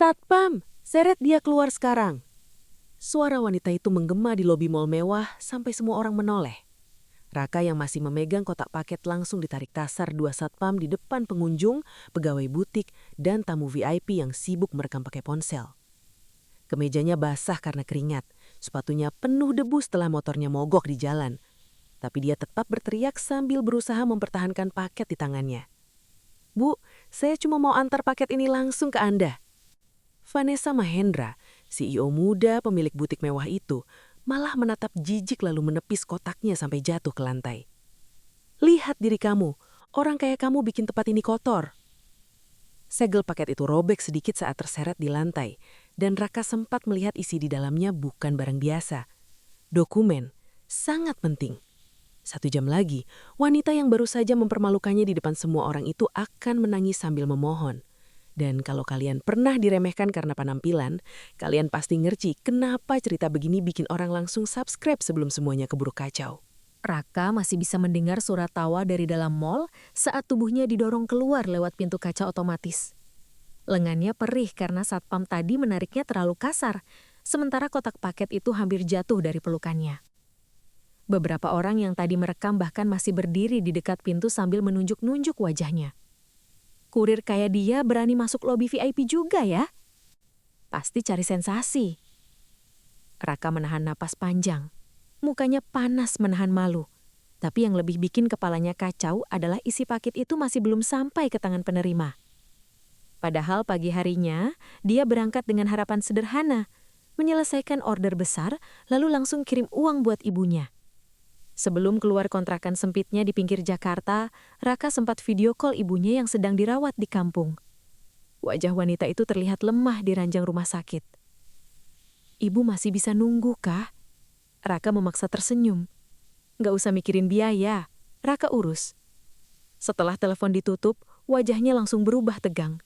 Satpam, seret dia keluar sekarang. Suara wanita itu menggema di lobi mal mewah sampai semua orang menoleh. Raka yang masih memegang kotak paket langsung ditarik tasar dua satpam di depan pengunjung, pegawai butik, dan tamu VIP yang sibuk merekam pakai ponsel. Kemejanya basah karena keringat, sepatunya penuh debu setelah motornya mogok di jalan. Tapi dia tetap berteriak sambil berusaha mempertahankan paket di tangannya. "Bu, saya cuma mau antar paket ini langsung ke Anda." Vanessa Mahendra, CEO muda pemilik butik mewah itu, malah menatap jijik lalu menepis kotaknya sampai jatuh ke lantai. "Lihat diri kamu, orang kayak kamu bikin tempat ini kotor." Segel paket itu robek sedikit saat terseret di lantai, dan Raka sempat melihat isi di dalamnya bukan barang biasa. Dokumen, sangat penting. 1 jam lagi, wanita yang baru saja mempermalukannya di depan semua orang itu akan menangis sambil memohon. Dan kalau kalian pernah diremehkan karena penampilan, kalian pasti ngerti kenapa cerita begini bikin orang langsung subscribe sebelum semuanya keburu kacau. Raka masih bisa mendengar suara tawa dari dalam mal saat tubuhnya didorong keluar lewat pintu kaca otomatis. Lengannya perih karena satpam tadi menariknya terlalu kasar, sementara kotak paket itu hampir jatuh dari pelukannya. Beberapa orang yang tadi merekam bahkan masih berdiri di dekat pintu sambil menunjuk-nunjuk wajahnya. Kurir kayak dia berani masuk lobi VIP juga ya? Pasti cari sensasi. Raka menahan napas panjang. Mukanya panas menahan malu. Tapi yang lebih bikin kepalanya kacau adalah isi paket itu masih belum sampai ke tangan penerima. Padahal pagi harinya, dia berangkat dengan harapan sederhana, menyelesaikan order besar lalu langsung kirim uang buat ibunya. Sebelum keluar kontrakan sempitnya di pinggir Jakarta, Raka sempat video call ibunya yang sedang dirawat di kampung. Wajah wanita itu terlihat lemah di ranjang rumah sakit. "Ibu masih bisa nunggu, kah?" Raka memaksa tersenyum. "Nggak usah mikirin biaya, Raka urus." Setelah telepon ditutup, wajahnya langsung berubah tegang.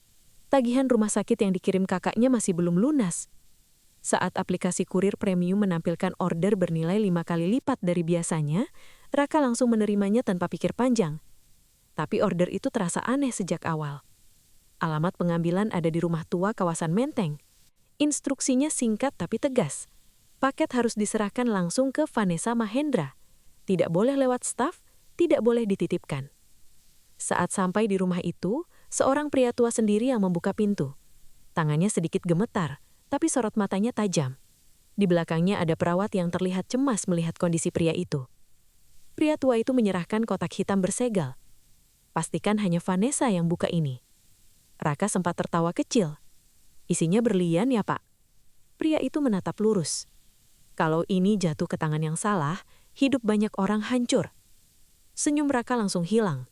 Tagihan rumah sakit yang dikirim kakaknya masih belum lunas. Saat aplikasi kurir premium menampilkan order bernilai 5 kali lipat dari biasanya, Raka langsung menerimanya tanpa pikir panjang. Tapi order itu terasa aneh sejak awal. Alamat pengambilan ada di rumah tua kawasan Menteng. Instruksinya singkat tapi tegas. Paket harus diserahkan langsung ke Vanessa Mahendra. Tidak boleh lewat staf, tidak boleh dititipkan. Saat sampai di rumah itu, seorang pria tua sendiri yang membuka pintu. Tangannya sedikit gemetar, tapi sorot matanya tajam. Di belakangnya ada perawat yang terlihat cemas melihat kondisi pria itu. Pria tua itu menyerahkan kotak hitam bersegel. "Pastikan hanya Vanessa yang buka ini." Raka sempat tertawa kecil. "Isinya berlian ya, Pak?" Pria itu menatap lurus. Kalau ini jatuh ke tangan yang salah, hidup banyak orang hancur. Senyum Raka langsung hilang.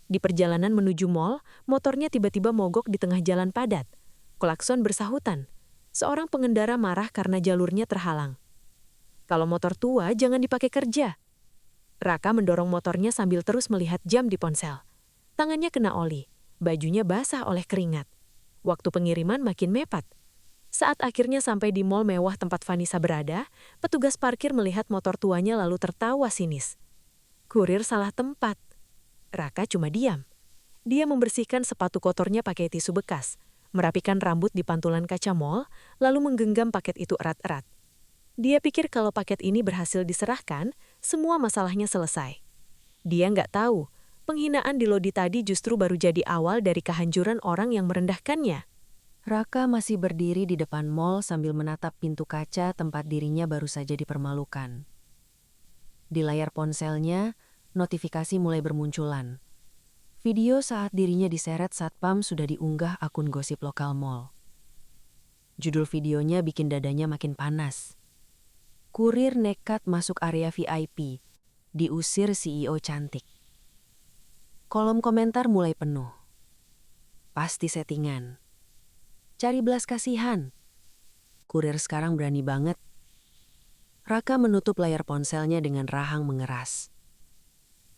Di perjalanan menuju mal, motornya tiba-tiba mogok di tengah jalan padat. Klakson bersahutan. Seorang pengendara marah karena jalurnya terhalang. "Kalau motor tua, jangan dipakai kerja." Raka mendorong motornya sambil terus melihat jam di ponsel. Tangannya kena oli, bajunya basah oleh keringat. Waktu pengiriman makin mepet. Saat akhirnya sampai di mal mewah tempat Vanessa berada, petugas parkir melihat motor tuanya lalu tertawa sinis. Kurir salah tempat. Raka cuma diam. Dia membersihkan sepatu kotornya pakai tisu bekas, merapikan rambut di pantulan kaca mal, lalu menggenggam paket itu erat-erat. Dia pikir kalau paket ini berhasil diserahkan, semua masalahnya selesai. Dia nggak tahu, penghinaan di Lodi tadi justru baru jadi awal dari kehancuran orang yang merendahkannya. Raka masih berdiri di depan mal sambil menatap pintu kaca tempat dirinya baru saja dipermalukan. Di layar ponselnya, notifikasi mulai bermunculan. Video saat dirinya diseret satpam sudah diunggah akun gosip lokal mal. Judul videonya bikin dadanya makin panas. "Kurir nekat masuk area VIP, diusir CEO cantik." Kolom komentar mulai penuh. "Pasti settingan. Cari belas kasihan. Kurir sekarang berani banget." Raka menutup layar ponselnya dengan rahang mengeras.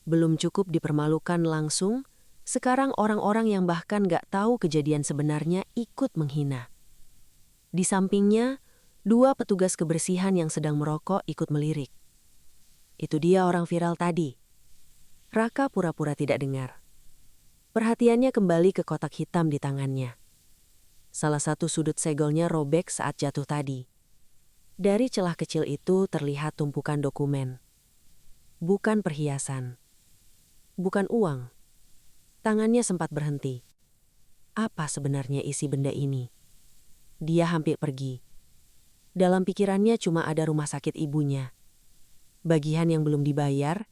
Belum cukup dipermalukan langsung, sekarang orang-orang yang bahkan gak tahu kejadian sebenarnya ikut menghina. Di sampingnya, 2 petugas kebersihan yang sedang merokok ikut melirik. "Itu dia orang viral tadi." Raka pura-pura tidak dengar. Perhatiannya kembali ke kotak hitam di tangannya. Salah satu sudut segelnya robek saat jatuh tadi. Dari celah kecil itu terlihat tumpukan dokumen. Bukan perhiasan. Bukan uang. Tangannya sempat berhenti. Apa sebenarnya isi benda ini? Dia hampir pergi. Dalam pikirannya cuma ada rumah sakit ibunya, bagian yang belum dibayar,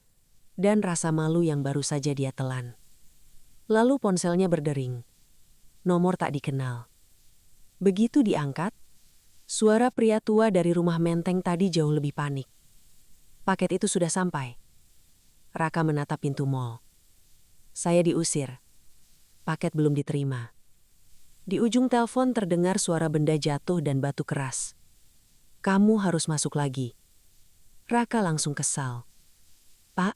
dan rasa malu yang baru saja dia telan. Lalu ponselnya berdering. Nomor tak dikenal. Begitu diangkat, suara pria tua dari rumah menteng tadi jauh lebih panik. Paket itu sudah sampai. Raka menatap pintu mal. Saya diusir. Paket belum diterima. Di ujung telepon terdengar suara benda jatuh dan batu keras. Kamu harus masuk lagi. Raka langsung kesal. Pak,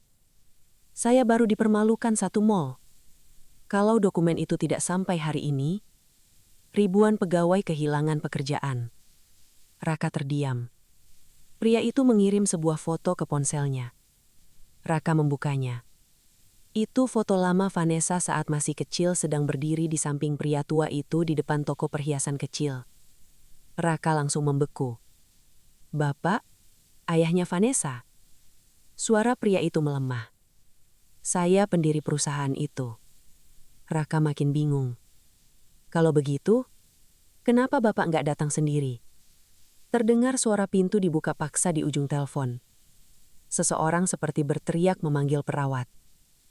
saya baru dipermalukan satu mal. Kalau dokumen itu tidak sampai hari ini, ribuan pegawai kehilangan pekerjaan. Raka terdiam. Pria itu mengirim sebuah foto ke ponselnya. Raka membukanya. Itu foto lama Vanessa saat masih kecil sedang berdiri di samping pria tua itu di depan toko perhiasan kecil. Raka langsung membeku. Bapak, ayahnya Vanessa. Suara pria itu melemah. Saya pendiri perusahaan itu. Raka makin bingung. Kalau begitu, kenapa Bapak nggak datang sendiri? Terdengar suara pintu dibuka paksa di ujung telepon. Seseorang seperti berteriak memanggil perawat.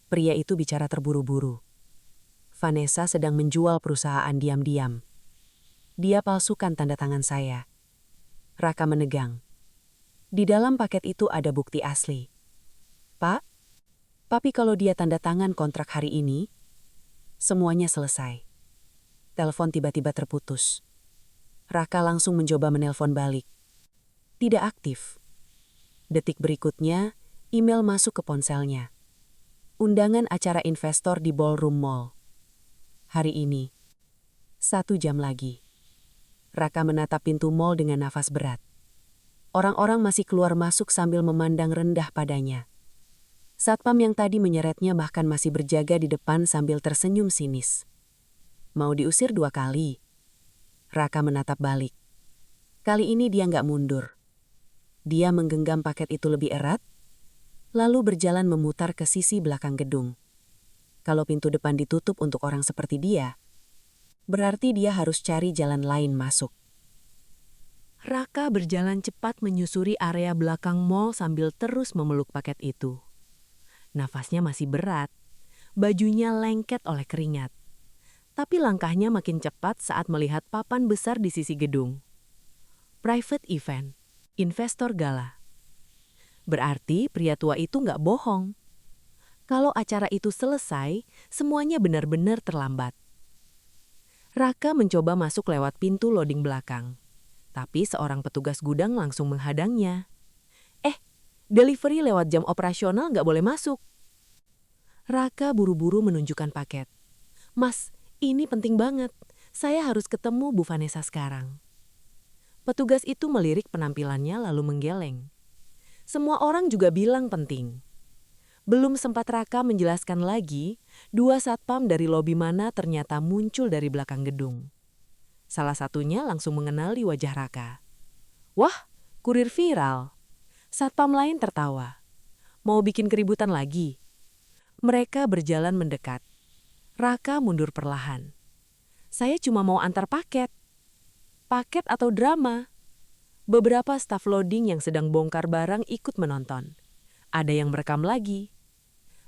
Pria itu bicara terburu-buru. Vanessa sedang menjual perusahaan diam-diam. Dia palsukan tanda tangan saya. Raka menegang. Di dalam paket itu ada bukti asli. Pak, tapi kalau dia tanda tangan kontrak hari ini, semuanya selesai. Telepon tiba-tiba terputus. Raka langsung mencoba menelpon balik. Tidak aktif. Detik berikutnya, email masuk ke ponselnya. Undangan acara investor di Ballroom Mall. Hari ini. 1 jam lagi. Raka menatap pintu mall dengan nafas berat. Orang-orang masih keluar masuk sambil memandang rendah padanya. Satpam yang tadi menyeretnya bahkan masih berjaga di depan sambil tersenyum sinis. Mau diusir 2 kali. Raka menatap balik. Kali ini dia nggak mundur. Dia menggenggam paket itu lebih erat, lalu berjalan memutar ke sisi belakang gedung. Kalau pintu depan ditutup untuk orang seperti dia, berarti dia harus cari jalan lain masuk. Raka berjalan cepat menyusuri area belakang mall sambil terus memeluk paket itu. Nafasnya masih berat, bajunya lengket oleh keringat. Tapi langkahnya makin cepat saat melihat papan besar di sisi gedung. Private event, investor gala. Berarti pria tua itu nggak bohong. Kalau acara itu selesai, semuanya benar-benar terlambat. Raka mencoba masuk lewat pintu loading belakang. Tapi seorang petugas gudang langsung menghadangnya. Delivery lewat jam operasional nggak boleh masuk. Raka buru-buru menunjukkan paket. Mas, ini penting banget. Saya harus ketemu Bu Vanessa sekarang. Petugas itu melirik penampilannya lalu menggeleng. Semua orang juga bilang penting. Belum sempat Raka menjelaskan lagi, 2 satpam dari lobi mana ternyata muncul dari belakang gedung. Salah satunya langsung mengenali wajah Raka. Wah, kurir viral. Satpam lain tertawa. Mau bikin keributan lagi? Mereka berjalan mendekat. Raka mundur perlahan. Saya cuma mau antar paket. Paket atau drama? Beberapa staf loading yang sedang bongkar barang ikut menonton. Ada yang merekam lagi.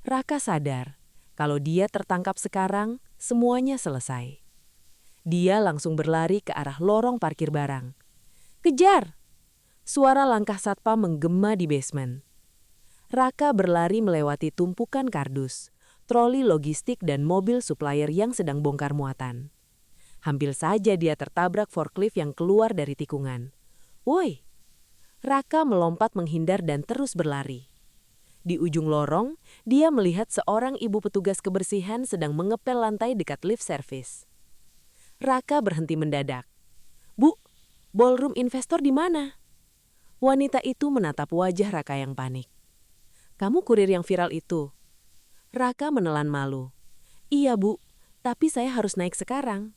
Raka sadar, kalau dia tertangkap sekarang, semuanya selesai. Dia langsung berlari ke arah lorong parkir barang. Kejar! Suara langkah satpam menggema di basement. Raka berlari melewati tumpukan kardus, troli logistik dan mobil supplier yang sedang bongkar muatan. Hampir saja dia tertabrak forklift yang keluar dari tikungan. Woi! Raka melompat menghindar dan terus berlari. Di ujung lorong, dia melihat seorang ibu petugas kebersihan sedang mengepel lantai dekat lift service. Raka berhenti mendadak. Bu, ballroom investor di mana? Wanita itu menatap wajah Raka yang panik. Kamu kurir yang viral itu? Raka menelan malu. Iya Bu, tapi saya harus naik sekarang.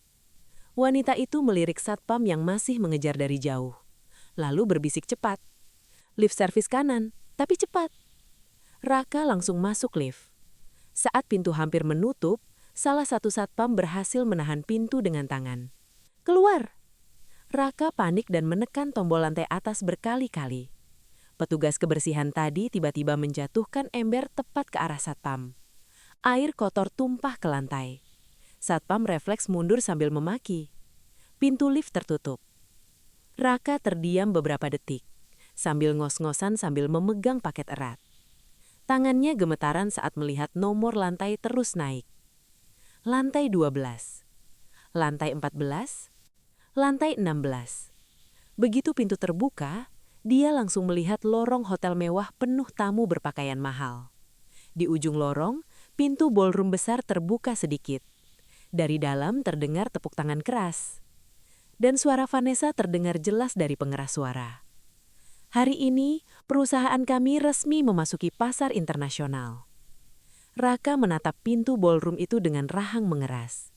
Wanita itu melirik satpam yang masih mengejar dari jauh. Lalu berbisik cepat. Lift servis kanan, tapi cepat. Raka langsung masuk lift. Saat pintu hampir menutup, salah satu satpam berhasil menahan pintu dengan tangan. Keluar! Raka panik dan menekan tombol lantai atas berkali-kali. Petugas kebersihan tadi tiba-tiba menjatuhkan ember tepat ke arah satpam. Air kotor tumpah ke lantai. Satpam refleks mundur sambil memaki. Pintu lift tertutup. Raka terdiam beberapa detik, sambil ngos-ngosan sambil memegang paket erat. Tangannya gemetaran saat melihat nomor lantai terus naik. Lantai 12, lantai 14, lantai 16. Begitu pintu terbuka, dia langsung melihat lorong hotel mewah penuh tamu berpakaian mahal. Di ujung lorong, pintu ballroom besar terbuka sedikit. Dari dalam terdengar tepuk tangan keras. Dan suara Vanessa terdengar jelas dari pengeras suara. Hari ini, perusahaan kami resmi memasuki pasar internasional. Raka menatap pintu ballroom itu dengan rahang mengeras.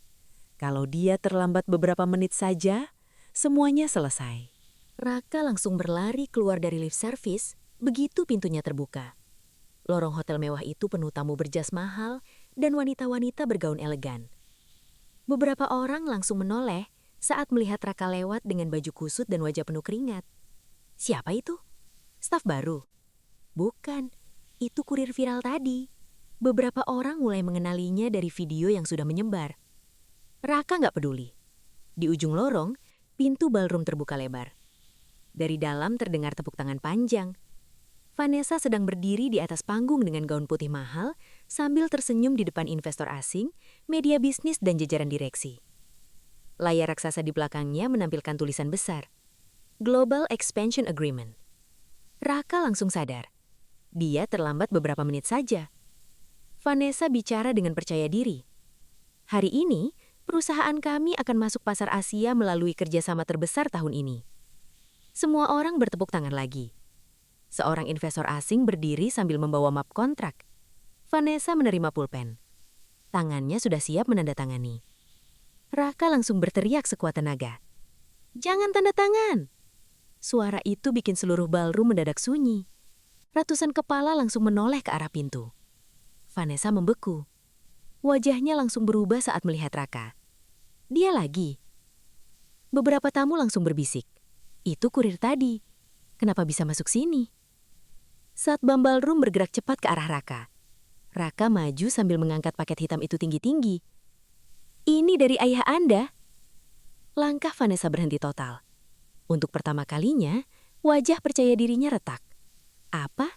Kalau dia terlambat beberapa menit saja, semuanya selesai. Raka langsung berlari keluar dari lift service begitu pintunya terbuka. Lorong hotel mewah itu penuh tamu berjas mahal dan wanita-wanita bergaun elegan. Beberapa orang langsung menoleh saat melihat Raka lewat dengan baju kusut dan wajah penuh keringat. Siapa itu? Staf baru? Bukan, itu kurir viral tadi. Beberapa orang mulai mengenalinya dari video yang sudah menyebar. Raka nggak peduli. Di ujung lorong, pintu ballroom terbuka lebar. Dari dalam terdengar tepuk tangan panjang. Vanessa sedang berdiri di atas panggung dengan gaun putih mahal sambil tersenyum di depan investor asing, media bisnis dan jajaran direksi. Layar raksasa di belakangnya menampilkan tulisan besar, Global Expansion Agreement. Raka langsung sadar. Dia terlambat beberapa menit saja. Vanessa bicara dengan percaya diri. Hari ini, perusahaan kami akan masuk pasar Asia melalui kerjasama terbesar tahun ini. Semua orang bertepuk tangan lagi. Seorang investor asing berdiri sambil membawa map kontrak. Vanessa menerima pulpen. Tangannya sudah siap menandatangani. Raka langsung berteriak sekuat tenaga. "Jangan tanda tangan!" Suara itu bikin seluruh ballroom mendadak sunyi. Ratusan kepala langsung menoleh ke arah pintu. Vanessa membeku. Wajahnya langsung berubah saat melihat Raka. Dia lagi. Beberapa tamu langsung berbisik. Itu kurir tadi. Kenapa bisa masuk sini? Satpam ballroom bergerak cepat ke arah Raka. Raka maju sambil mengangkat paket hitam itu tinggi-tinggi. "Ini dari ayah Anda?" Langkah Vanessa berhenti total. Untuk pertama kalinya, wajah percaya dirinya retak. "Apa?"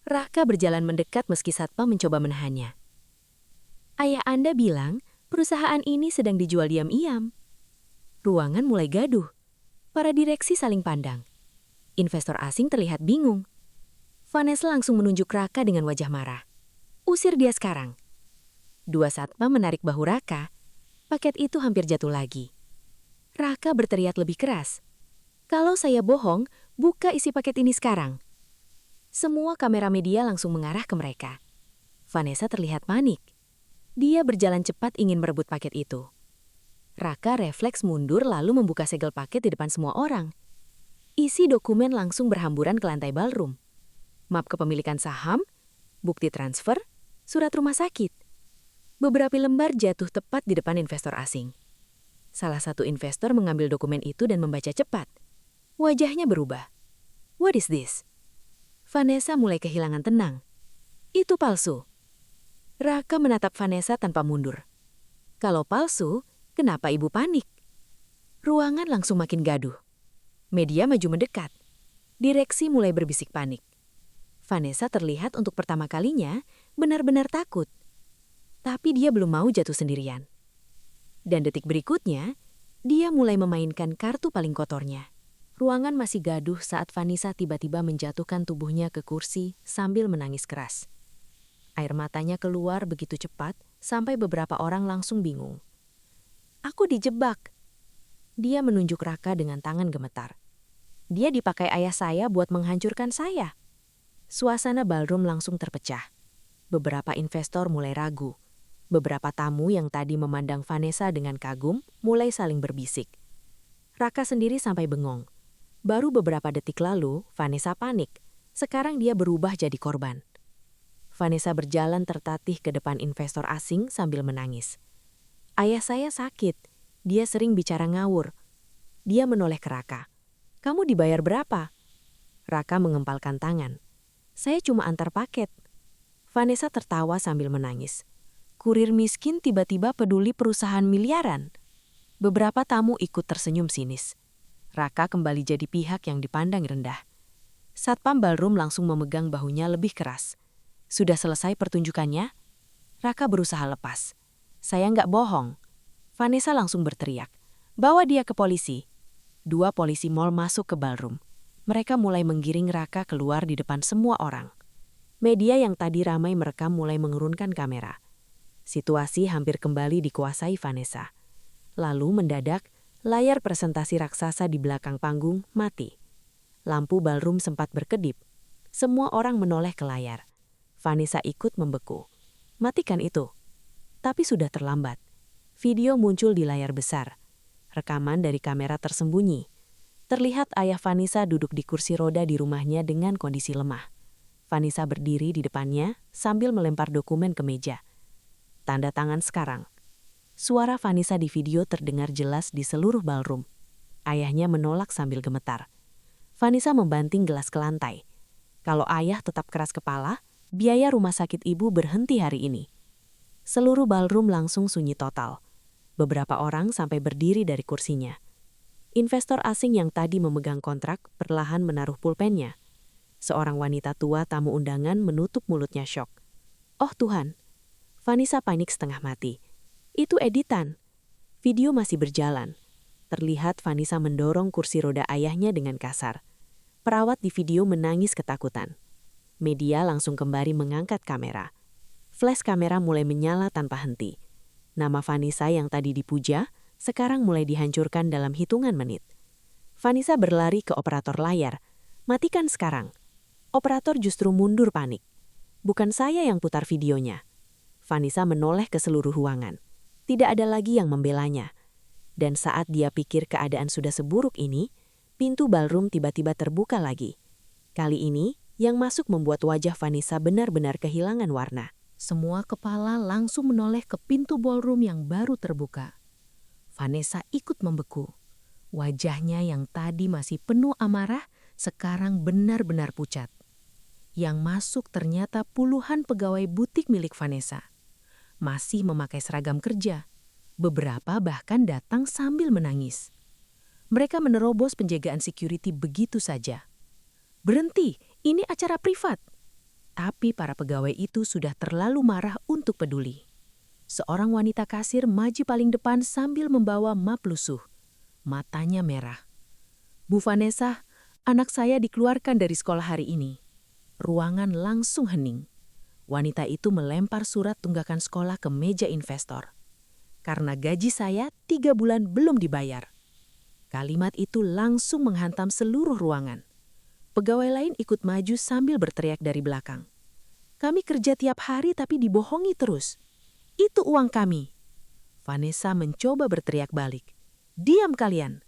Raka berjalan mendekat meski satpam mencoba menahannya. "Ayah Anda bilang perusahaan ini sedang dijual diam-diam." Ruangan mulai gaduh. Para direksi saling pandang. Investor asing terlihat bingung. Vanessa langsung menunjuk Raka dengan wajah marah. "Usir dia sekarang." Dua satpam menarik bahu Raka. Paket itu hampir jatuh lagi. Raka berteriak lebih keras. "Kalau saya bohong, buka isi paket ini sekarang." Semua kamera media langsung mengarah ke mereka. Vanessa terlihat panik. Dia berjalan cepat ingin merebut paket itu. Raka refleks mundur lalu membuka segel paket di depan semua orang. Isi dokumen langsung berhamburan ke lantai ballroom. Map kepemilikan saham, bukti transfer, surat rumah sakit. Beberapa lembar jatuh tepat di depan investor asing. Salah satu investor mengambil dokumen itu dan membaca cepat. Wajahnya berubah. "What is this?" Vanessa mulai kehilangan tenang. "Itu palsu." Raka menatap Vanessa tanpa mundur. Kalau palsu, kenapa ibu panik? Ruangan langsung makin gaduh. Media maju mendekat. Direksi mulai berbisik panik. Vanessa terlihat untuk pertama kalinya benar-benar takut. Tapi dia belum mau jatuh sendirian. Dan detik berikutnya, dia mulai memainkan kartu paling kotornya. Ruangan masih gaduh saat Vanessa tiba-tiba menjatuhkan tubuhnya ke kursi sambil menangis keras. Air matanya keluar begitu cepat sampai beberapa orang langsung bingung. "Aku dijebak." Dia menunjuk Raka dengan tangan gemetar. "Dia dipakai ayah saya buat menghancurkan saya." Suasana ballroom langsung terpecah. Beberapa investor mulai ragu. Beberapa tamu yang tadi memandang Vanessa dengan kagum mulai saling berbisik. Raka sendiri sampai bengong. Baru beberapa detik lalu, Vanessa panik. Sekarang dia berubah jadi korban. Vanessa berjalan tertatih ke depan investor asing sambil menangis. Ayah saya sakit. Dia sering bicara ngawur. Dia menoleh ke Raka. Kamu dibayar berapa? Raka mengempalkan tangan. Saya cuma antar paket. Vanessa tertawa sambil menangis. Kurir miskin tiba-tiba peduli perusahaan miliaran. Beberapa tamu ikut tersenyum sinis. Raka kembali jadi pihak yang dipandang rendah. Satpam ballroom langsung memegang bahunya lebih keras. Sudah selesai pertunjukannya? Raka berusaha lepas. Saya nggak bohong. Vanessa langsung berteriak. Bawa dia ke polisi. 2 polisi mall masuk ke ballroom. Mereka mulai menggiring Raka keluar di depan semua orang. Media yang tadi ramai merekam mulai menurunkan kamera. Situasi hampir kembali dikuasai Vanessa. Lalu mendadak, layar presentasi raksasa di belakang panggung mati. Lampu ballroom sempat berkedip. Semua orang menoleh ke layar. Vanessa ikut membeku. Matikan itu. Tapi sudah terlambat. Video muncul di layar besar. Rekaman dari kamera tersembunyi. Terlihat ayah Vanessa duduk di kursi roda di rumahnya dengan kondisi lemah. Vanessa berdiri di depannya sambil melempar dokumen ke meja. Tanda tangan sekarang. Suara Vanessa di video terdengar jelas di seluruh ballroom. Ayahnya menolak sambil gemetar. Vanessa membanting gelas ke lantai. Kalau ayah tetap keras kepala, biaya rumah sakit ibu berhenti hari ini. Seluruh ballroom langsung sunyi total. Beberapa orang sampai berdiri dari kursinya. Investor asing yang tadi memegang kontrak perlahan menaruh pulpennya. Seorang wanita tua tamu undangan menutup mulutnya syok. Oh Tuhan! Vanessa panik setengah mati. Itu editan. Video masih berjalan. Terlihat Vanessa mendorong kursi roda ayahnya dengan kasar. Perawat di video menangis ketakutan. Media langsung kembali mengangkat kamera. Flash kamera mulai menyala tanpa henti. Nama Vanessa yang tadi dipuja, sekarang mulai dihancurkan dalam hitungan menit. Vanessa berlari ke operator layar. Matikan sekarang. Operator justru mundur panik. Bukan saya yang putar videonya. Vanessa menoleh ke seluruh ruangan. Tidak ada lagi yang membelanya. Dan saat dia pikir keadaan sudah seburuk ini, pintu ballroom tiba-tiba terbuka lagi. Kali ini, yang masuk membuat wajah Vanessa benar-benar kehilangan warna. Semua kepala langsung menoleh ke pintu ballroom yang baru terbuka. Vanessa ikut membeku. Wajahnya yang tadi masih penuh amarah, sekarang benar-benar pucat. Yang masuk ternyata puluhan pegawai butik milik Vanessa. Masih memakai seragam kerja. Beberapa bahkan datang sambil menangis. Mereka menerobos penjagaan security begitu saja. Berhenti, ini acara privat. Tapi para pegawai itu sudah terlalu marah untuk peduli. Seorang wanita kasir maju paling depan sambil membawa map lusuh. Matanya merah. Bu Vanessa, anak saya dikeluarkan dari sekolah hari ini. Ruangan langsung hening. Wanita itu melempar surat tunggakan sekolah ke meja investor. Karena gaji saya 3 bulan belum dibayar. Kalimat itu langsung menghantam seluruh ruangan. Pegawai lain ikut maju sambil berteriak dari belakang. Kami kerja tiap hari tapi dibohongi terus. Itu uang kami. Vanessa mencoba berteriak balik. Diam kalian.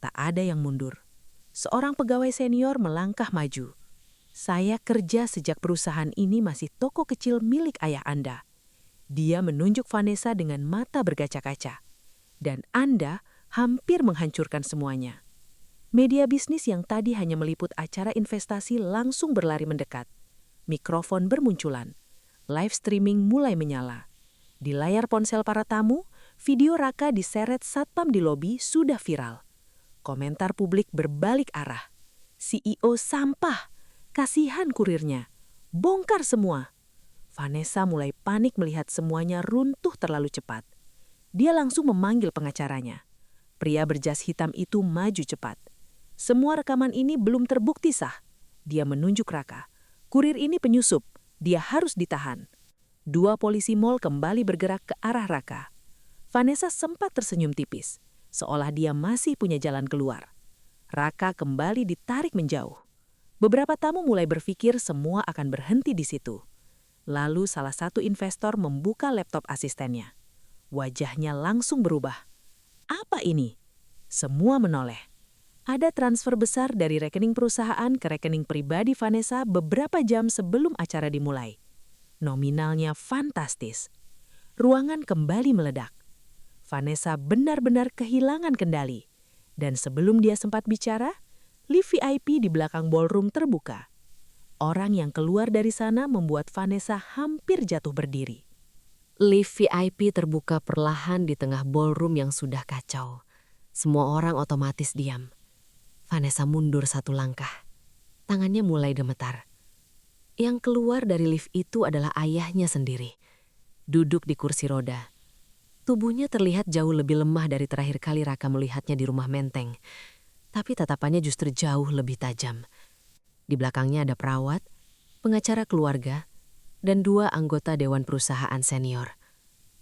Tak ada yang mundur. Seorang pegawai senior melangkah maju. Saya kerja sejak perusahaan ini masih toko kecil milik ayah Anda. Dia menunjuk Vanessa dengan mata berkaca-kaca. Dan Anda hampir menghancurkan semuanya. Media bisnis yang tadi hanya meliput acara investasi langsung berlari mendekat. Mikrofon bermunculan. Live streaming mulai menyala. Di layar ponsel para tamu, video Raka diseret satpam di lobi sudah viral. Komentar publik berbalik arah. CEO sampah. Kasihan kurirnya. Bongkar semua. Vanessa mulai panik melihat semuanya runtuh terlalu cepat. Dia langsung memanggil pengacaranya. Pria berjas hitam itu maju cepat. Semua rekaman ini belum terbukti sah. Dia menunjuk Raka. Kurir ini penyusup. Dia harus ditahan. 2 polisi mall kembali bergerak ke arah Raka. Vanessa sempat tersenyum tipis, seolah dia masih punya jalan keluar. Raka kembali ditarik menjauh. Beberapa tamu mulai berpikir semua akan berhenti di situ. Lalu salah satu investor membuka laptop asistennya. Wajahnya langsung berubah. Apa ini? Semua menoleh. Ada transfer besar dari rekening perusahaan ke rekening pribadi Vanessa beberapa jam sebelum acara dimulai. Nominalnya fantastis. Ruangan kembali meledak. Vanessa benar-benar kehilangan kendali. Dan sebelum dia sempat bicara, lift VIP di belakang ballroom terbuka. Orang yang keluar dari sana membuat Vanessa hampir jatuh berdiri. Lift VIP terbuka perlahan di tengah ballroom yang sudah kacau. Semua orang otomatis diam. Vanessa mundur satu langkah. Tangannya mulai gemetar. Yang keluar dari lift itu adalah ayahnya sendiri. Duduk di kursi roda. Tubuhnya terlihat jauh lebih lemah dari terakhir kali Raka melihatnya di rumah Menteng. Tapi tatapannya justru jauh lebih tajam. Di belakangnya ada perawat, pengacara keluarga, dan 2 anggota Dewan Perusahaan senior.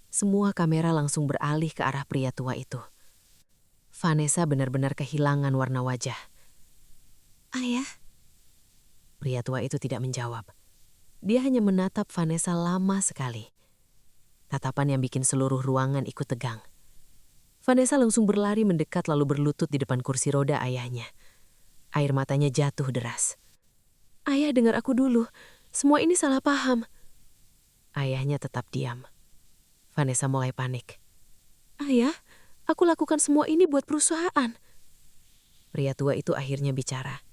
Semua kamera langsung beralih ke arah pria tua itu. Vanessa benar-benar kehilangan warna wajah. "Ayah?" Pria tua itu tidak menjawab. Dia hanya menatap Vanessa lama sekali. Tatapan yang bikin seluruh ruangan ikut tegang. Vanessa langsung berlari mendekat lalu berlutut di depan kursi roda ayahnya. Air matanya jatuh deras. "Ayah, dengar aku dulu. Semua ini salah paham." Ayahnya tetap diam. Vanessa mulai panik. "Ayah, aku lakukan semua ini buat perusahaan." Pria tua itu akhirnya bicara.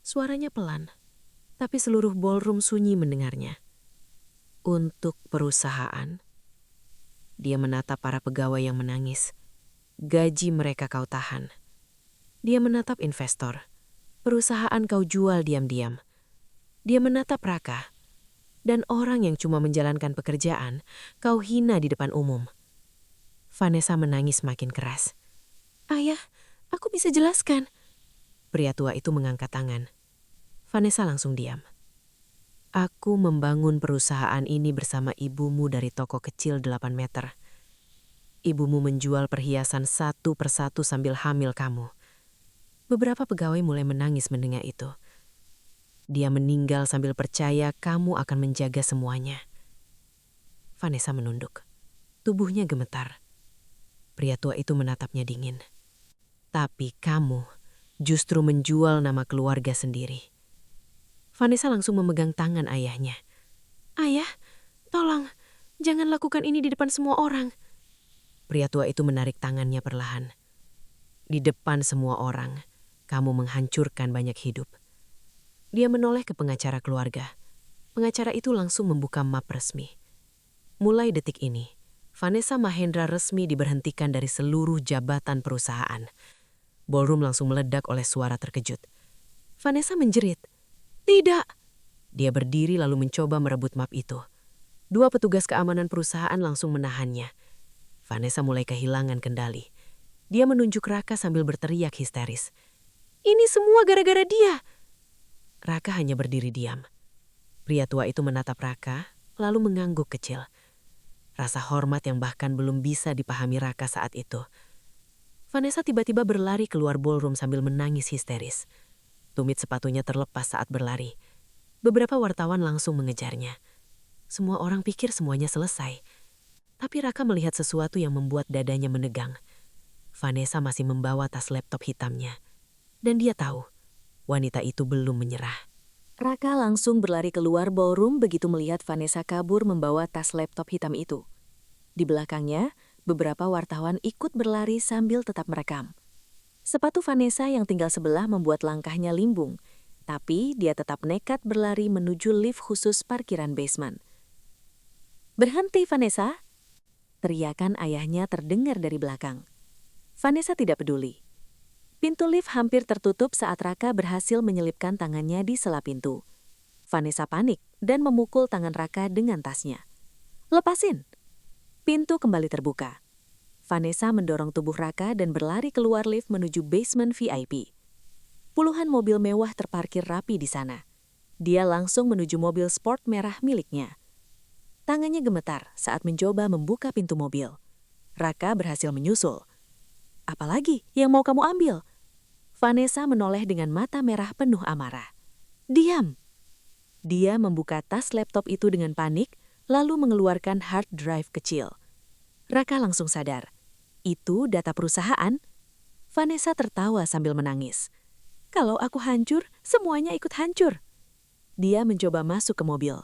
Suaranya pelan, tapi seluruh ballroom sunyi mendengarnya. "Untuk perusahaan." Dia menatap para pegawai yang menangis. "Gaji mereka kau tahan." Dia menatap investor. "Perusahaan kau jual diam-diam." Dia menatap Raka. Dan orang yang cuma menjalankan pekerjaan, kau hina di depan umum. Vanessa menangis makin keras. "Ayah, aku bisa jelaskan." Pria tua itu mengangkat tangan. Vanessa langsung diam. "Aku membangun perusahaan ini bersama ibumu dari toko kecil 8 meter. Ibumu menjual perhiasan satu persatu sambil hamil kamu." Beberapa pegawai mulai menangis mendengar itu. "Dia meninggal sambil percaya kamu akan menjaga semuanya." Vanessa menunduk. Tubuhnya gemetar. Pria tua itu menatapnya dingin. "Tapi kamu justru menjual nama keluarga sendiri." Vanessa langsung memegang tangan ayahnya. "Ayah, tolong, jangan lakukan ini di depan semua orang." Pria tua itu menarik tangannya perlahan. "Di depan semua orang, kamu menghancurkan banyak hidup." Dia menoleh ke pengacara keluarga. Pengacara itu langsung membuka map resmi. Mulai detik ini, Vanessa Mahendra resmi diberhentikan dari seluruh jabatan perusahaan. Ballroom langsung meledak oleh suara terkejut. Vanessa menjerit. "Tidak!" Dia berdiri lalu mencoba merebut map itu. 2 petugas keamanan perusahaan langsung menahannya. Vanessa mulai kehilangan kendali. Dia menunjuk Raka sambil berteriak histeris. "Ini semua gara-gara dia!" Raka hanya berdiri diam. Pria tua itu menatap Raka, lalu mengangguk kecil. Rasa hormat yang bahkan belum bisa dipahami Raka saat itu. Vanessa tiba-tiba berlari keluar ballroom sambil menangis histeris. Tumit sepatunya terlepas saat berlari. Beberapa wartawan langsung mengejarnya. Semua orang pikir semuanya selesai. Tapi Raka melihat sesuatu yang membuat dadanya menegang. Vanessa masih membawa tas laptop hitamnya. Dan dia tahu, wanita itu belum menyerah. Raka langsung berlari keluar ballroom begitu melihat Vanessa kabur membawa tas laptop hitam itu. Di belakangnya, beberapa wartawan ikut berlari sambil tetap merekam. Sepatu Vanessa yang tinggal sebelah membuat langkahnya limbung, tapi dia tetap nekat berlari menuju lift khusus parkiran basement. "Berhenti, Vanessa!" Teriakan ayahnya terdengar dari belakang. Vanessa tidak peduli. Pintu lift hampir tertutup saat Raka berhasil menyelipkan tangannya di sela pintu. Vanessa panik dan memukul tangan Raka dengan tasnya. "Lepasin!" Pintu kembali terbuka. Vanessa mendorong tubuh Raka dan berlari keluar lift menuju basement VIP. Puluhan mobil mewah terparkir rapi di sana. Dia langsung menuju mobil sport merah miliknya. Tangannya gemetar saat mencoba membuka pintu mobil. Raka berhasil menyusul. "Apalagi yang mau kamu ambil?" Vanessa menoleh dengan mata merah penuh amarah. "Diam!" Dia membuka tas laptop itu dengan panik, lalu mengeluarkan hard drive kecil. Raka langsung sadar. Itu data perusahaan? Vanessa tertawa sambil menangis. Kalau aku hancur, semuanya ikut hancur. Dia mencoba masuk ke mobil.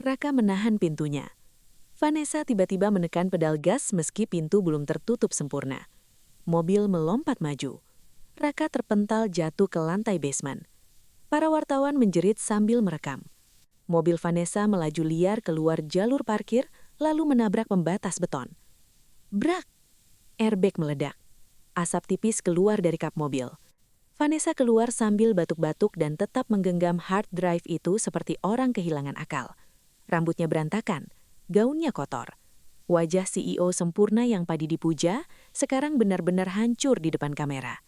Raka menahan pintunya. Vanessa tiba-tiba menekan pedal gas meski pintu belum tertutup sempurna. Mobil melompat maju. Raka terpental jatuh ke lantai basement. Para wartawan menjerit sambil merekam. Mobil Vanessa melaju liar keluar jalur parkir lalu menabrak pembatas beton. Brak! Airbag meledak. Asap tipis keluar dari kap mobil. Vanessa keluar sambil batuk-batuk dan tetap menggenggam hard drive itu seperti orang kehilangan akal. Rambutnya berantakan, gaunnya kotor. Wajah CEO sempurna yang padi dipuja sekarang benar-benar hancur di depan kamera.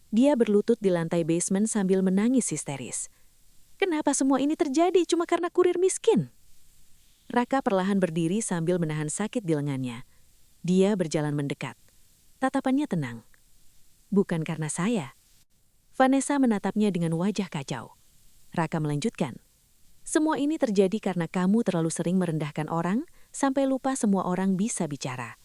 Dia berlutut di lantai basement sambil menangis histeris. Kenapa semua ini terjadi cuma karena kurir miskin? Raka perlahan berdiri sambil menahan sakit di lengannya. Dia berjalan mendekat. Tatapannya tenang. Bukan karena saya. Vanessa menatapnya dengan wajah kacau. Raka melanjutkan. Semua ini terjadi karena kamu terlalu sering merendahkan orang sampai lupa semua orang bisa bicara.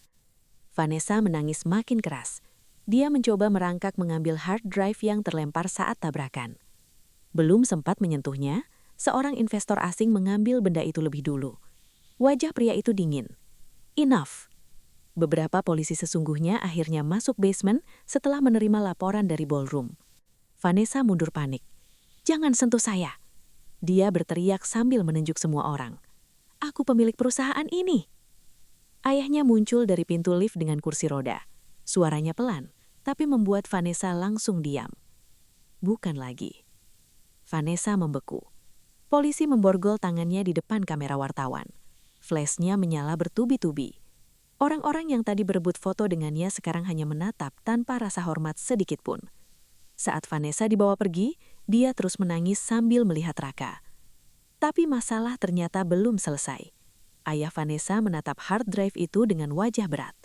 Vanessa menangis makin keras. Dia mencoba merangkak mengambil hard drive yang terlempar saat tabrakan. Belum sempat menyentuhnya, seorang investor asing mengambil benda itu lebih dulu. Wajah pria itu dingin. Enough. Beberapa polisi sesungguhnya akhirnya masuk basement setelah menerima laporan dari ballroom. Vanessa mundur panik. Jangan sentuh saya. Dia berteriak sambil menunjuk semua orang. Aku pemilik perusahaan ini. Ayahnya muncul dari pintu lift dengan kursi roda. Suaranya pelan, tapi membuat Vanessa langsung diam. Bukan lagi. Vanessa membeku. Polisi memborgol tangannya di depan kamera wartawan. Flashnya menyala bertubi-tubi. Orang-orang yang tadi berebut foto dengannya sekarang hanya menatap tanpa rasa hormat sedikit pun. Saat Vanessa dibawa pergi, dia terus menangis sambil melihat Raka. Tapi masalah ternyata belum selesai. Ayah Vanessa menatap hard drive itu dengan wajah berat.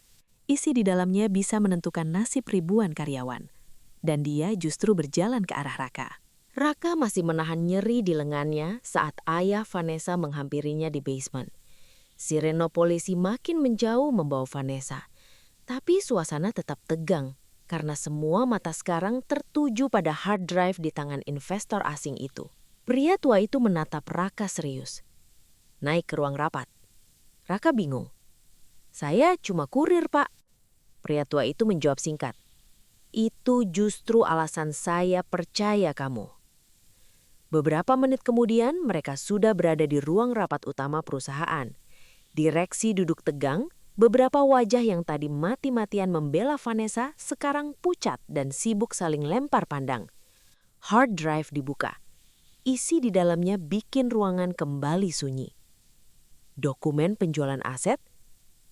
Isi di dalamnya bisa menentukan nasib ribuan karyawan. Dan dia justru berjalan ke arah Raka. Raka masih menahan nyeri di lengannya saat ayah Vanessa menghampirinya di basement. Sirene polisi makin menjauh membawa Vanessa. Tapi suasana tetap tegang karena semua mata sekarang tertuju pada hard drive di tangan investor asing itu. Pria tua itu menatap Raka serius. Naik ke ruang rapat. Raka bingung. Saya cuma kurir, Pak. Pria tua itu menjawab singkat. Itu justru alasan saya percaya kamu. Beberapa menit kemudian mereka sudah berada di ruang rapat utama perusahaan. Direksi duduk tegang, beberapa wajah yang tadi mati-matian membela Vanessa sekarang pucat dan sibuk saling lempar pandang. Hard drive dibuka. Isi di dalamnya bikin ruangan kembali sunyi. Dokumen penjualan aset,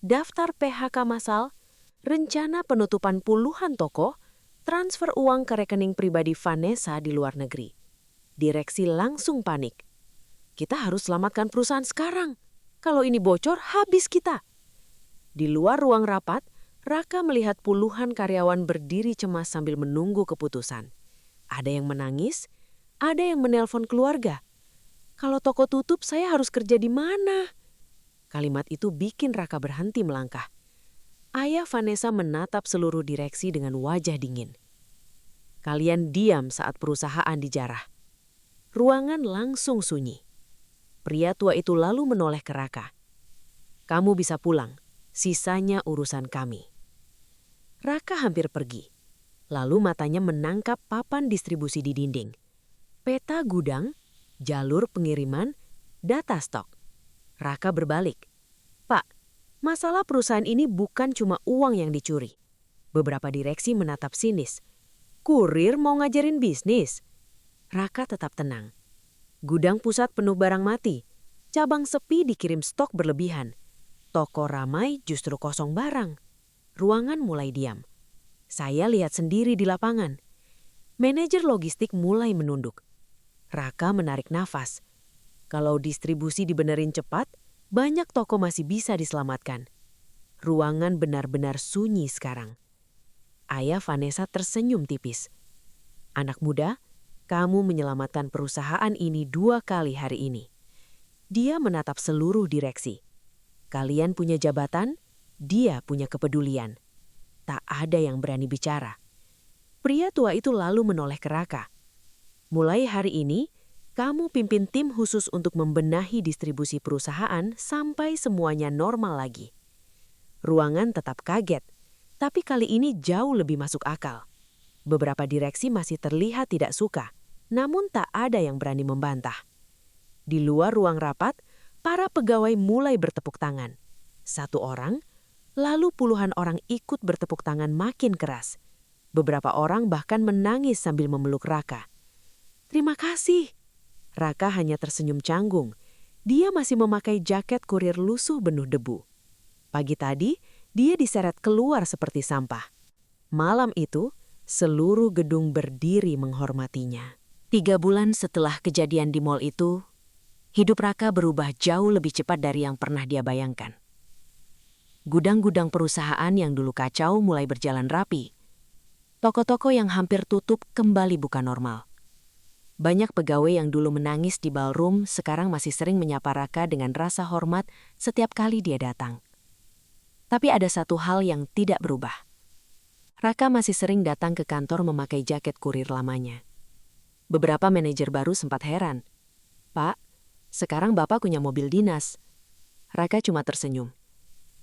daftar PHK massal, rencana penutupan puluhan toko, transfer uang ke rekening pribadi Vanessa di luar negeri. Direksi langsung panik. Kita harus selamatkan perusahaan sekarang. Kalau ini bocor, habis kita. Di luar ruang rapat, Raka melihat puluhan karyawan berdiri cemas sambil menunggu keputusan. Ada yang menangis, ada yang menelpon keluarga. Kalau toko tutup, saya harus kerja di mana? Kalimat itu bikin Raka berhenti melangkah. Ayah Vanessa menatap seluruh direksi dengan wajah dingin. Kalian diam saat perusahaan dijarah. Ruangan langsung sunyi. Pria tua itu lalu menoleh ke Raka. Kamu bisa pulang, sisanya urusan kami. Raka hampir pergi. Lalu matanya menangkap papan distribusi di dinding. Peta gudang, jalur pengiriman, data stok. Raka berbalik. Pak, masalah perusahaan ini bukan cuma uang yang dicuri. Beberapa direksi menatap sinis. Kurir mau ngajarin bisnis. Raka tetap tenang. Gudang pusat penuh barang mati. Cabang sepi dikirim stok berlebihan. Toko ramai justru kosong barang. Ruangan mulai diam. Saya lihat sendiri di lapangan. Manajer logistik mulai menunduk. Raka menarik nafas. Kalau distribusi dibenerin cepat, banyak toko masih bisa diselamatkan. Ruangan benar-benar sunyi sekarang. Ayah Vanessa tersenyum tipis. Anak muda, Kamu menyelamatkan perusahaan ini 2 kali hari ini. Dia menatap seluruh direksi. Kalian punya jabatan, dia punya kepedulian. Tak ada yang berani bicara. Pria tua itu lalu menoleh ke Raka. Mulai hari ini, kamu pimpin tim khusus untuk membenahi distribusi perusahaan sampai semuanya normal lagi. Ruangan tetap kaget, tapi kali ini jauh lebih masuk akal. Beberapa direksi masih terlihat tidak suka, namun tak ada yang berani membantah. Di luar ruang rapat, para pegawai mulai bertepuk tangan. Satu orang, lalu puluhan orang ikut bertepuk tangan makin keras. Beberapa orang bahkan menangis sambil memeluk Raka. "Terima kasih." Raka hanya tersenyum canggung. Dia masih memakai jaket kurir lusuh penuh debu. Pagi tadi, dia diseret keluar seperti sampah. Malam itu, seluruh gedung berdiri menghormatinya. 3 bulan setelah kejadian di mal itu, hidup Raka berubah jauh lebih cepat dari yang pernah dia bayangkan. Gudang-gudang perusahaan yang dulu kacau mulai berjalan rapi. Toko-toko yang hampir tutup kembali buka normal. Banyak pegawai yang dulu menangis di ballroom sekarang masih sering menyapa Raka dengan rasa hormat setiap kali dia datang. Tapi ada satu hal yang tidak berubah. Raka masih sering datang ke kantor memakai jaket kurir lamanya. Beberapa manajer baru sempat heran. "Pak, sekarang Bapak punya mobil dinas." Raka cuma tersenyum.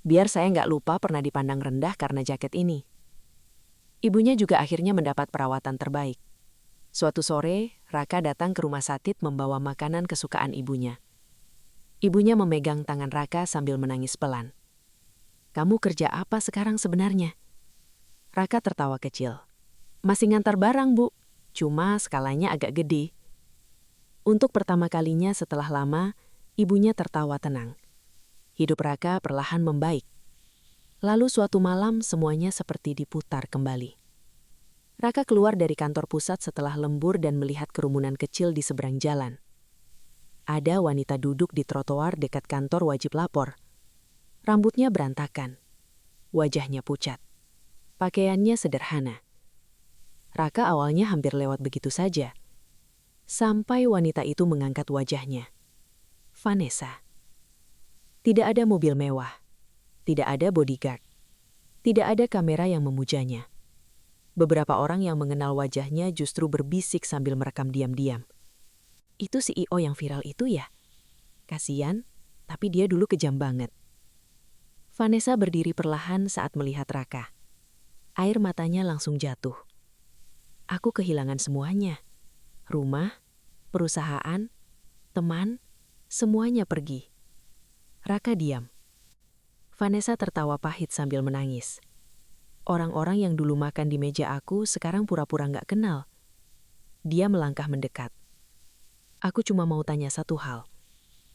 "Biar saya nggak lupa pernah dipandang rendah karena jaket ini." Ibunya juga akhirnya mendapat perawatan terbaik. Suatu sore, Raka datang ke rumah sakit membawa makanan kesukaan ibunya. Ibunya memegang tangan Raka sambil menangis pelan. "Kamu kerja apa sekarang sebenarnya?" Raka tertawa kecil. "Masih ngantar barang, Bu. Cuma skalanya agak gede." Untuk pertama kalinya setelah lama, ibunya tertawa tenang. Hidup Raka perlahan membaik. Lalu suatu malam semuanya seperti diputar kembali. Raka keluar dari kantor pusat setelah lembur dan melihat kerumunan kecil di seberang jalan. Ada wanita duduk di trotoar dekat kantor wajib lapor. Rambutnya berantakan. Wajahnya pucat. Pakaiannya sederhana. Raka awalnya hampir lewat begitu saja. Sampai wanita itu mengangkat wajahnya. Vanessa. Tidak ada mobil mewah. Tidak ada bodyguard. Tidak ada kamera yang memujanya. Beberapa orang yang mengenal wajahnya justru berbisik sambil merekam diam-diam. "Itu CEO yang viral itu ya? Kasian, tapi dia dulu kejam banget." Vanessa berdiri perlahan saat melihat Raka. Air matanya langsung jatuh. "Aku kehilangan semuanya. Rumah, perusahaan, teman, semuanya pergi." Raka diam. Vanessa tertawa pahit sambil menangis. "Orang-orang yang dulu makan di meja aku sekarang pura-pura nggak kenal." Dia melangkah mendekat. "Aku cuma mau tanya satu hal.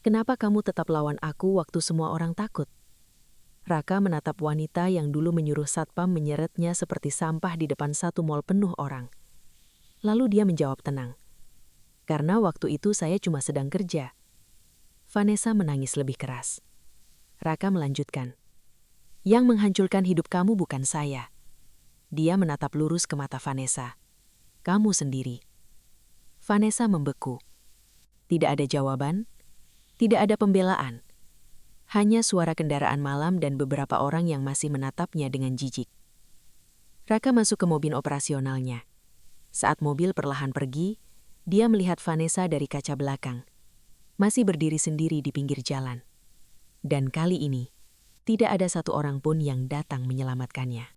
Kenapa kamu tetap lawan aku waktu semua orang takut?" Raka menatap wanita yang dulu menyuruh satpam menyeretnya seperti sampah di depan satu mal penuh orang. Lalu dia menjawab tenang. "Karena waktu itu saya cuma sedang kerja." Vanessa menangis lebih keras. Raka melanjutkan. "Yang menghancurkan hidup kamu bukan saya." Dia menatap lurus ke mata Vanessa. "Kamu sendiri." Vanessa membeku. Tidak ada jawaban, tidak ada pembelaan. Hanya suara kendaraan malam dan beberapa orang yang masih menatapnya dengan jijik. Raka masuk ke mobil operasionalnya. Saat mobil perlahan pergi, dia melihat Vanessa dari kaca belakang. Masih berdiri sendiri di pinggir jalan. Dan kali ini, tidak ada satu orang pun yang datang menyelamatkannya.